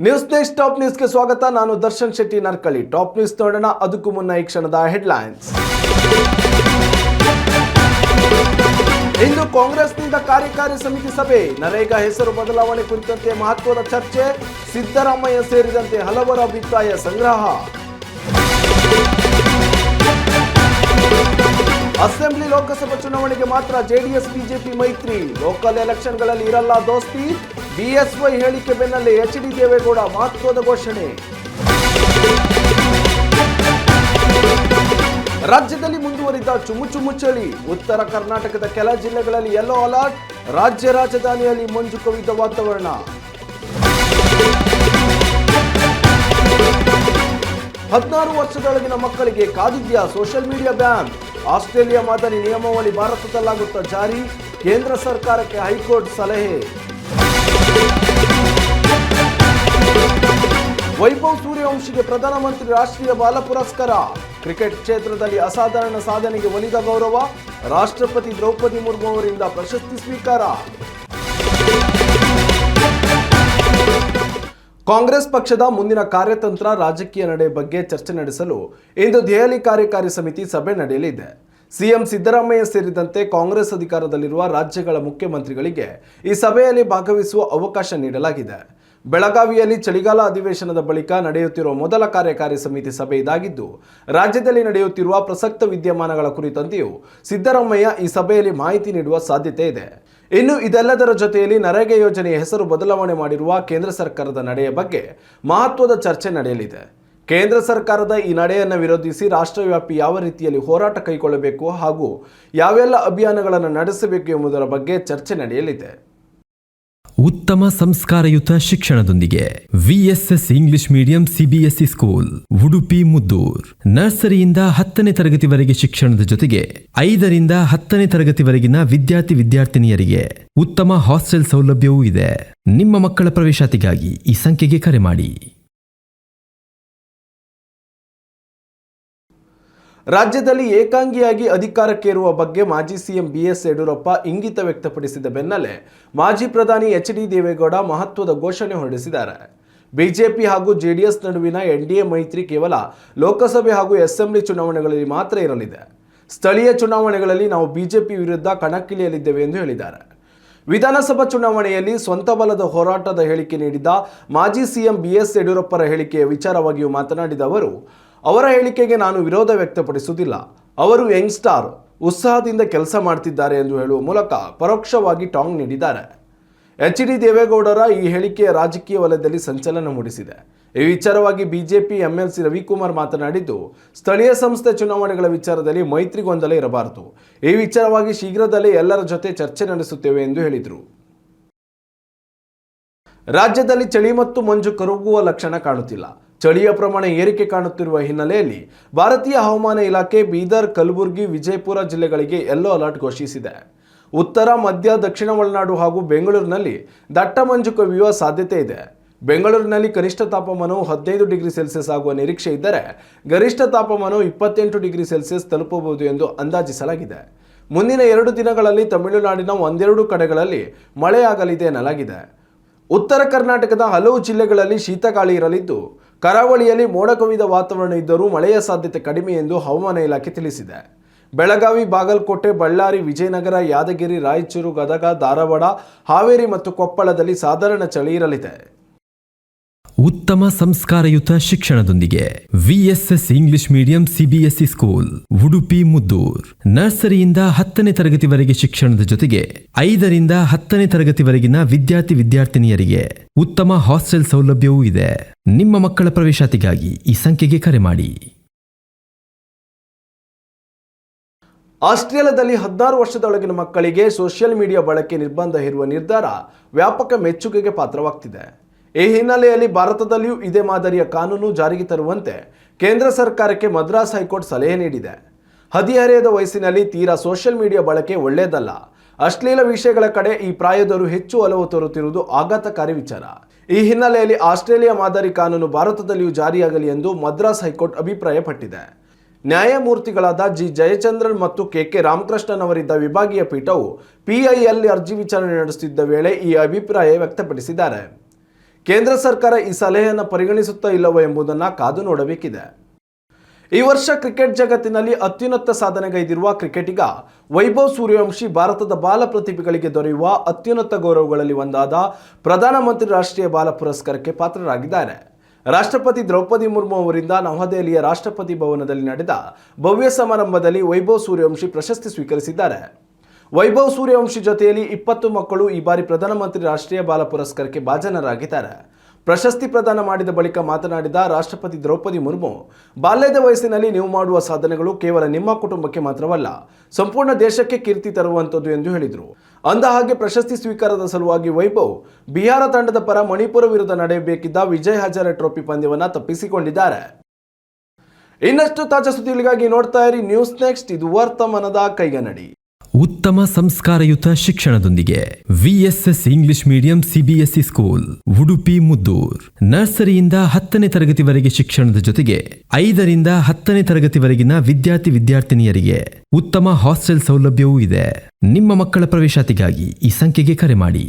News top ನ್ಯೂಸ್ಗೆ ಸ್ವಾಗತ. ನಾನು ದರ್ಶನ್ ಶೆಟ್ಟಿ ನರ್ಕಳಿ. ಟಾಪ್ ನ್ಯೂಸ್ ನೋಡೋಣ. ಅದಕ್ಕೂ ಮುನ್ನ ಈ ಕ್ಷಣದ ಹೆಡ್ಲೈನ್ಸ್. ಇಂದು ಕಾಂಗ್ರೆಸ್ನಿಂದ ಕಾರ್ಯಕಾರಿ ಸಮಿತಿ ಸಭೆ. ನರೇಗಾ ಹೆಸರು ಬದಲಾವಣೆ ಕುರಿತಂತೆ ಮಹತ್ವದ ಚರ್ಚೆ. ಸಿದ್ದರಾಮಯ್ಯ ಸೇರಿದಂತೆ ಹಲವರ ಅಭಿಪ್ರಾಯ ಸಂಗ್ರಹ. ಅಸೆಂಬ್ಲಿ ಲೋಕಸಭಾ ಚುನಾವಣೆಗೆ ಮಾತ್ರ ಜೆಡಿಎಸ್ ಬಿಜೆಪಿ ಮೈತ್ರಿ. ಲೋಕಲ್ ಎಲೆಕ್ಷನ್ಗಳಲ್ಲಿ ಇರಲ್ಲ ದೋಸ್ತಿ. ಬಿಎಸ್ವೈ ಹೇಳಿಕೆ ಬೆನ್ನಲ್ಲೇ ಎಚ್ಡಿ ದೇವೇಗೌಡ ಮಹತ್ವದ ಘೋಷಣೆ. ರಾಜ್ಯದಲ್ಲಿ ಮುಂದುವರಿದ ಚುಮು ಚಳಿ. ಉತ್ತರ ಕರ್ನಾಟಕದ ಕೆಲ ಜಿಲ್ಲೆಗಳಲ್ಲಿ ಯೆಲ್ಲೋ ಅಲರ್ಟ್. ರಾಜ್ಯ ರಾಜಧಾನಿಯಲ್ಲಿ ಮಂಜು ಕವಿದ ವಾತಾವರಣ. ಹದಿನಾರು ವರ್ಷದೊಳಗಿನ ಮಕ್ಕಳಿಗೆ ಕಾದಿದ್ಯಾ ಸೋಷಿಯಲ್ ಮೀಡಿಯಾ ಬ್ಯಾನ್. ಆಸ್ಟ್ರೇಲಿಯಾ ಮಾದರಿ ನಿಯಮಾವಳಿ ಭಾರತದಲ್ಲಾಗುತ್ತಾ ಜಾರಿ. ಕೇಂದ್ರ ಸರ್ಕಾರಕ್ಕೆ ಹೈಕೋರ್ಟ್ ಸಲಹೆ. ವೈಭವ್ ಸೂರ್ಯವಂಶಿಗೆ ಪ್ರಧಾನಮಂತ್ರಿ ರಾಷ್ಟ್ರೀಯ ಬಾಲ ಪುರಸ್ಕಾರ. ಕ್ರಿಕೆಟ್ ಕ್ಷೇತ್ರದಲ್ಲಿ ಅಸಾಧಾರಣ ಸಾಧನೆಗೆ ಒಲಿದ ಗೌರವ. ರಾಷ್ಟ್ರಪತಿ ದ್ರೌಪದಿ ಮುರ್ಮು ಅವರಿಂದ ಪ್ರಶಸ್ತಿ ಸ್ವೀಕಾರ. ಕಾಂಗ್ರೆಸ್ ಪಕ್ಷದ ಮುಂದಿನ ಕಾರ್ಯತಂತ್ರ ರಾಜಕೀಯ ನಡೆ ಬಗ್ಗೆ ಚರ್ಚೆ ನಡೆಸಲು ಇಂದು ದೆಹಲಿ ಕಾರ್ಯಕಾರಿ ಸಮಿತಿ ಸಭೆ ನಡೆಯಲಿದೆ. ಸಿಎಂ ಸಿದ್ದರಾಮಯ್ಯ ಸೇರಿದಂತೆ ಕಾಂಗ್ರೆಸ್ ಅಧಿಕಾರದಲ್ಲಿರುವ ರಾಜ್ಯಗಳ ಮುಖ್ಯಮಂತ್ರಿಗಳಿಗೆ ಈ ಸಭೆಯಲ್ಲಿ ಭಾಗವಹಿಸುವ ಅವಕಾಶ ನೀಡಲಾಗಿದೆ. ಬೆಳಗಾವಿಯಲ್ಲಿ ಚಳಿಗಾಲ ಅಧಿವೇಶನದ ಬಳಿಕ ನಡೆಯುತ್ತಿರುವ ಮೊದಲ ಕಾರ್ಯಕಾರಿ ಸಮಿತಿ ಸಭೆ ಇದಾಗಿದ್ದು, ರಾಜ್ಯದಲ್ಲಿ ನಡೆಯುತ್ತಿರುವ ಪ್ರಸಕ್ತ ವಿದ್ಯಮಾನಗಳ ಕುರಿತಂತೆಯೂ ಸಿದ್ದರಾಮಯ್ಯ ಈ ಸಭೆಯಲ್ಲಿ ಮಾಹಿತಿ ನೀಡುವ ಸಾಧ್ಯತೆ ಇದೆ. ಇನ್ನು ಇದೆಲ್ಲದರ ಜೊತೆಯಲ್ಲಿ ನರೇಗಾ ಯೋಜನೆಯ ಹೆಸರು ಬದಲಾವಣೆ ಮಾಡಿರುವ ಕೇಂದ್ರ ಸರ್ಕಾರದ ನಡೆಯ ಬಗ್ಗೆ ಮಹತ್ವದ ಚರ್ಚೆ ನಡೆಯಲಿದೆ. ಕೇಂದ್ರ ಸರ್ಕಾರದ ಈ ನಡೆಯನ್ನು ವಿರೋಧಿಸಿ ರಾಷ್ಟ್ರವ್ಯಾಪಿ ಯಾವ ರೀತಿಯಲ್ಲಿ ಹೋರಾಟ ಕೈಗೊಳ್ಳಬೇಕು ಹಾಗೂ ಯಾವೆಲ್ಲ ಅಭಿಯಾನಗಳನ್ನು ನಡೆಸಬೇಕು ಎಂಬುದರ ಬಗ್ಗೆ ಚರ್ಚೆ ನಡೆಯಲಿದೆ. ಉತ್ತಮ ಸಂಸ್ಕಾರಯುತ ಶಿಕ್ಷಣದೊಂದಿಗೆ VSS English medium CBSE school Udupi Muddur. ನರ್ಸರಿಯಿಂದ 10ನೇ ತರಗತಿವರೆಗೆ ಶಿಕ್ಷಣದ ಜೊತೆಗೆ 5ರಿಂದ 10ನೇ ತರಗತಿವರೆಗಿನ ವಿದ್ಯಾರ್ಥಿನಿಯರಿಗೆ ಉತ್ತಮ ಹಾಸ್ಟೆಲ್ ಸೌಲಭ್ಯವೂ ಇದೆ. ನಿಮ್ಮ ಮಕ್ಕಳ ಪ್ರವೇಶಾತಿಗಾಗಿ ಈ ಸಂಖ್ಯೆಗೆ ಕರೆ ಮಾಡಿ. ರಾಜ್ಯದಲ್ಲಿ ಏಕಾಂಗಿಯಾಗಿ ಅಧಿಕಾರಕ್ಕೇರುವ ಬಗ್ಗೆ ಮಾಜಿ ಸಿಎಂ ಬಿಎಸ್ ಯಡಿಯೂರಪ್ಪ ಇಂಗಿತ ವ್ಯಕ್ತಪಡಿಸಿದ ಬೆನ್ನಲ್ಲೇ ಮಾಜಿ ಪ್ರಧಾನಿ ಎಚ್ಡಿ ದೇವೇಗೌಡ ಮಹತ್ವದ ಘೋಷಣೆ ಹೊರಡಿಸಿದ್ದಾರೆ. ಬಿಜೆಪಿ ಹಾಗೂ ಜೆಡಿಎಸ್ ನಡುವಿನ ಎನ್ಡಿಎ ಮೈತ್ರಿ ಕೇವಲ ಲೋಕಸಭೆ ಹಾಗೂ ಅಸೆಂಬ್ಲಿ ಚುನಾವಣೆಗಳಲ್ಲಿ ಮಾತ್ರ ಇರಲಿದೆ. ಸ್ಥಳೀಯ ಚುನಾವಣೆಗಳಲ್ಲಿ ನಾವು ಬಿಜೆಪಿ ವಿರುದ್ಧ ಕಣಕ್ಕಿಳಿಯಲಿದ್ದೇವೆ ಎಂದು ಹೇಳಿದ್ದಾರೆ. ವಿಧಾನಸಭಾ ಚುನಾವಣೆಯಲ್ಲಿ ಸ್ವಂತ ಬಲದ ಹೋರಾಟದ ಹೇಳಿಕೆ ನೀಡಿದ್ದ ಮಾಜಿ ಸಿಎಂ ಬಿಎಸ್ ಯಡಿಯೂರಪ್ಪರ ಹೇಳಿಕೆಯ ವಿಚಾರವಾಗಿಯೂ ಮಾತನಾಡಿದ ಅವರು, ಅವರ ಹೇಳಿಕೆಗೆ ನಾನು ವಿರೋಧ ವ್ಯಕ್ತಪಡಿಸುವುದಿಲ್ಲ. ಅವರು ಯಂಗ್ಸ್ಟಾರ್, ಉತ್ಸಾಹದಿಂದ ಕೆಲಸ ಮಾಡ್ತಿದ್ದಾರೆ ಎಂದು ಹೇಳುವ ಮೂಲಕ ಪರೋಕ್ಷವಾಗಿ ಟಾಂಗ್ ನೀಡಿದ್ದಾರೆ. ಎಚ್ಡಿ ದೇವೇಗೌಡರ ಈ ಹೇಳಿಕೆಯ ರಾಜಕೀಯ ವಲಯದಲ್ಲಿ ಸಂಚಲನ ಮೂಡಿಸಿದೆ. ಈ ವಿಚಾರವಾಗಿ ಬಿಜೆಪಿ ಎಂಎಲ್ಸಿ ರವಿಕುಮಾರ್ ಮಾತನಾಡಿದ್ದು, ಸ್ಥಳೀಯ ಸಂಸ್ಥೆ ಚುನಾವಣೆಗಳ ವಿಚಾರದಲ್ಲಿ ಮೈತ್ರಿ ಗೊಂದಲ ಇರಬಾರದು. ಈ ವಿಚಾರವಾಗಿ ಶೀಘ್ರದಲ್ಲೇ ಎಲ್ಲರ ಜೊತೆ ಚರ್ಚೆ ನಡೆಸುತ್ತೇವೆ ಎಂದು ಹೇಳಿದರು. ರಾಜ್ಯದಲ್ಲಿ ಚಳಿ ಮತ್ತು ಮಂಜು ಕರಗುವ ಲಕ್ಷಣ ಕಾಣುತ್ತಿಲ್ಲ. ಚಳಿಯ ಪ್ರಮಾಣ ಏರಿಕೆ ಕಾಣುತ್ತಿರುವ ಹಿನ್ನೆಲೆಯಲ್ಲಿ ಭಾರತೀಯ ಹವಾಮಾನ ಇಲಾಖೆ ಬೀದರ್, ಕಲಬುರಗಿ, ವಿಜಯಪುರ ಜಿಲ್ಲೆಗಳಿಗೆ ಯೆಲ್ಲೋ ಅಲರ್ಟ್ ಘೋಷಿಸಿದೆ. ಉತ್ತರ, ಮಧ್ಯ, ದಕ್ಷಿಣ ಒಳನಾಡು ಹಾಗೂ ಬೆಂಗಳೂರಿನಲ್ಲಿ ದಟ್ಟ ಮಂಜು ಕವಿಯುವ ಸಾಧ್ಯತೆ ಇದೆ. ಬೆಂಗಳೂರಿನಲ್ಲಿ ಕನಿಷ್ಠ ತಾಪಮಾನವು 15 ಡಿಗ್ರಿ ಸೆಲ್ಸಿಯಸ್ ಆಗುವ ನಿರೀಕ್ಷೆ ಇದ್ದರೆ ಗರಿಷ್ಠ ತಾಪಮಾನವು 28 ಡಿಗ್ರಿ ಸೆಲ್ಸಿಯಸ್ ತಲುಪಬಹುದು ಎಂದು ಅಂದಾಜಿಸಲಾಗಿದೆ. ಮುಂದಿನ 2 ದಿನಗಳಲ್ಲಿ ತಮಿಳುನಾಡಿನ ಒಂದೆರಡು ಕಡೆಗಳಲ್ಲಿ ಮಳೆಯಾಗಲಿದೆ ಎನ್ನಲಾಗಿದೆ. ಉತ್ತರ ಕರ್ನಾಟಕದ ಹಲವು ಜಿಲ್ಲೆಗಳಲ್ಲಿ ಶೀತಗಾಳಿ ಇರಲಿದ್ದು, ಕರಾವಳಿಯಲ್ಲಿ ಮೋಡ ಕವಿದ ವಾತಾವರಣ ಇದ್ದರೂ ಮಳೆಯ ಸಾಧ್ಯತೆ ಕಡಿಮೆ ಎಂದು ಹವಾಮಾನ ಇಲಾಖೆ ತಿಳಿಸಿದೆ. ಬೆಳಗಾವಿ, ಬಾಗಲಕೋಟೆ, ಬಳ್ಳಾರಿ, ವಿಜಯನಗರ, ಯಾದಗಿರಿ, ರಾಯಚೂರು, ಗದಗ, ಧಾರವಾಡ, ಹಾವೇರಿ ಮತ್ತು ಕೊಪ್ಪಳದಲ್ಲಿ ಸಾಧಾರಣ ಚಳಿ ಇರಲಿದೆ. ಉತ್ತಮ ಸಂಸ್ಕಾರಯುತ ಶಿಕ್ಷಣದೊಂದಿಗೆ VSS English medium CBSE school Udupi Muddur. ನರ್ಸರಿಯಿಂದ 10ನೇ ತರಗತಿವರೆಗೆ ಶಿಕ್ಷಣದ ಜೊತೆಗೆ 5ರಿಂದ 10ನೇ ತರಗತಿವರೆಗಿನ ವಿದ್ಯಾರ್ಥಿನಿಯರಿಗೆ ಉತ್ತಮ ಹಾಸ್ಟೆಲ್ ಸೌಲಭ್ಯವೂ ಇದೆ. ನಿಮ್ಮ ಮಕ್ಕಳ ಪ್ರವೇಶಾತಿಗಾಗಿ ಈ ಸಂಖ್ಯೆಗೆ ಕರೆ ಮಾಡಿ. ಆಸ್ಟ್ರೇಲಿಯಾದಲ್ಲಿ 16 ವರ್ಷದೊಳಗಿನ ಮಕ್ಕಳಿಗೆ ಸೋಷಿಯಲ್ ಮೀಡಿಯಾ ಬಳಕೆ ನಿರ್ಬಂಧ ಹೇರುವ ನಿರ್ಧಾರ ವ್ಯಾಪಕ ಮೆಚ್ಚುಗೆಗೆ ಪಾತ್ರವಾಗ್ತಿದೆ. ಈ ಹಿನ್ನೆಲೆಯಲ್ಲಿ ಭಾರತದಲ್ಲಿಯೂ ಇದೇ ಮಾದರಿಯ ಕಾನೂನು ಜಾರಿಗೆ ತರುವಂತೆ ಕೇಂದ್ರ ಸರ್ಕಾರಕ್ಕೆ ಮದ್ರಾಸ್ ಹೈಕೋರ್ಟ್ ಸಲಹೆ ನೀಡಿದೆ. ಹದಿಹರೆಯದ ವಯಸ್ಸಿನಲ್ಲಿ ತೀರಾ ಸೋಷಿಯಲ್ ಮೀಡಿಯಾ ಬಳಕೆ ಒಳ್ಳೆಯದಲ್ಲ. ಅಶ್ಲೀಲ ವಿಷಯಗಳ ಕಡೆ ಈ ಪ್ರಾಯದವರು ಹೆಚ್ಚು ಒಲವು ತೋರುತ್ತಿರುವುದು ಆಘಾತಕಾರಿ ವಿಚಾರ. ಈ ಹಿನ್ನೆಲೆಯಲ್ಲಿ ಆಸ್ಟ್ರೇಲಿಯಾ ಮಾದರಿ ಕಾನೂನು ಭಾರತದಲ್ಲಿಯೂ ಜಾರಿಯಾಗಲಿ ಎಂದು ಮದ್ರಾಸ್ ಹೈಕೋರ್ಟ್ ಅಭಿಪ್ರಾಯಪಟ್ಟಿದೆ. ನ್ಯಾಯಮೂರ್ತಿಗಳಾದ ಜಿ ಜಯಚಂದ್ರನ್ ಮತ್ತು ಕೆ ರಾಮಕೃಷ್ಣನ್ ಅವರಿದ್ದ ವಿಭಾಗೀಯ ಪೀಠವು ಪಿಐಎಲ್ ಅರ್ಜಿ ವಿಚಾರಣೆ ನಡೆಸುತ್ತಿದ್ದ ವೇಳೆ ಈ ಅಭಿಪ್ರಾಯ ವ್ಯಕ್ತಪಡಿಸಿದ್ದಾರೆ. ಕೇಂದ್ರ ಸರ್ಕಾರ ಈ ಸಲಹೆಯನ್ನು ಪರಿಗಣಿಸುತ್ತಾ ಇಲ್ಲವೋ ಎಂಬುದನ್ನು ಕಾದು ನೋಡಬೇಕಿದೆ. ಈ ವರ್ಷ ಕ್ರಿಕೆಟ್ ಜಗತ್ತಿನಲ್ಲಿ ಅತ್ಯುನ್ನತ ಸಾಧನೆಗೈದಿರುವ ಕ್ರಿಕೆಟಿಗ ವೈಭವ್ ಸೂರ್ಯವಂಶಿ ಭಾರತದ ಬಾಲ ಪ್ರತಿಭೆಗಳಿಗೆ ದೊರೆಯುವ ಅತ್ಯುನ್ನತ ಗೌರವಗಳಲ್ಲಿ ಒಂದಾದ ಪ್ರಧಾನಮಂತ್ರಿ ರಾಷ್ಟ್ರೀಯ ಬಾಲ ಪುರಸ್ಕಾರಕ್ಕೆ ಪಾತ್ರರಾಗಿದ್ದಾರೆ. ರಾಷ್ಟ್ರಪತಿ ದ್ರೌಪದಿ ಮುರ್ಮು ಅವರಿಂದ ನವದೆಹಲಿಯ ರಾಷ್ಟ್ರಪತಿ ಭವನದಲ್ಲಿ ನಡೆದ ಭವ್ಯ ಸಮಾರಂಭದಲ್ಲಿ ವೈಭವ್ ಸೂರ್ಯವಂಶಿ ಪ್ರಶಸ್ತಿ ಸ್ವೀಕರಿಸಿದ್ದಾರೆ. ವೈಭವ್ ಸೂರ್ಯವಂಶಿ ಜೊತೆಯಲ್ಲಿ 20 ಮಕ್ಕಳು ಈ ಬಾರಿ ಪ್ರಧಾನಮಂತ್ರಿ ರಾಷ್ಟ್ರೀಯ ಬಾಲ ಪುರಸ್ಕಾರಕ್ಕೆ ಭಾಜನರಾಗಿದ್ದಾರೆ. ಪ್ರಶಸ್ತಿ ಪ್ರದಾನ ಮಾಡಿದ ಬಳಿಕ ಮಾತನಾಡಿದ ರಾಷ್ಟ್ರಪತಿ ದ್ರೌಪದಿ ಮುರ್ಮು, ಬಾಲ್ಯದ ವಯಸ್ಸಿನಲ್ಲಿ ನೀವು ಮಾಡುವ ಸಾಧನೆಗಳು ಕೇವಲ ನಿಮ್ಮ ಕುಟುಂಬಕ್ಕೆ ಮಾತ್ರವಲ್ಲ, ಸಂಪೂರ್ಣ ದೇಶಕ್ಕೆ ಕೀರ್ತಿ ತರುವಂಥದ್ದು ಎಂದು ಹೇಳಿದರು. ಅಂದಹಾಗೆ ಪ್ರಶಸ್ತಿ ಸ್ವೀಕಾರದ ಸಲುವಾಗಿ ವೈಭವ್ ಬಿಹಾರ ತಂಡದ ಪರ ಮಣಿಪುರ ವಿರುದ್ಧ ನಡೆಯಬೇಕಿದ್ದ ವಿಜಯ್ ಹಜಾರೆ ಟ್ರೋಫಿ ಪಂದ್ಯವನ್ನು ತಪ್ಪಿಸಿಕೊಂಡಿದ್ದಾರೆ. ಇನ್ನಷ್ಟು ತಾಜಾ ಸುದ್ದಿಗಳಿಗಾಗಿ ನೋಡ್ತಾ ಇರಿ ನ್ಯೂಸ್ ನೆಕ್ಸ್ಟ್. ಇದು ವರ್ತಮಾನದ ಕೈಗನ್ನಡಿ. ಉತ್ತಮ ಸಂಸ್ಕಾರಯುತ ಶಿಕ್ಷಣದೊಂದಿಗೆ VSS English medium CBSE school Udupi Muddur. ನರ್ಸರಿಯಿಂದ 10ನೇ ತರಗತಿವರೆಗೆ ಶಿಕ್ಷಣದ ಜೊತೆಗೆ 5ರಿಂದ 10ನೇ ತರಗತಿವರೆಗಿನ ವಿದ್ಯಾರ್ಥಿನಿಯರಿಗೆ ಉತ್ತಮ ಹಾಸ್ಟೆಲ್ ಸೌಲಭ್ಯವೂ ಇದೆ. ನಿಮ್ಮ ಮಕ್ಕಳ ಪ್ರವೇಶಾತಿಗಾಗಿ ಈ ಸಂಖ್ಯೆಗೆ ಕರೆ ಮಾಡಿ.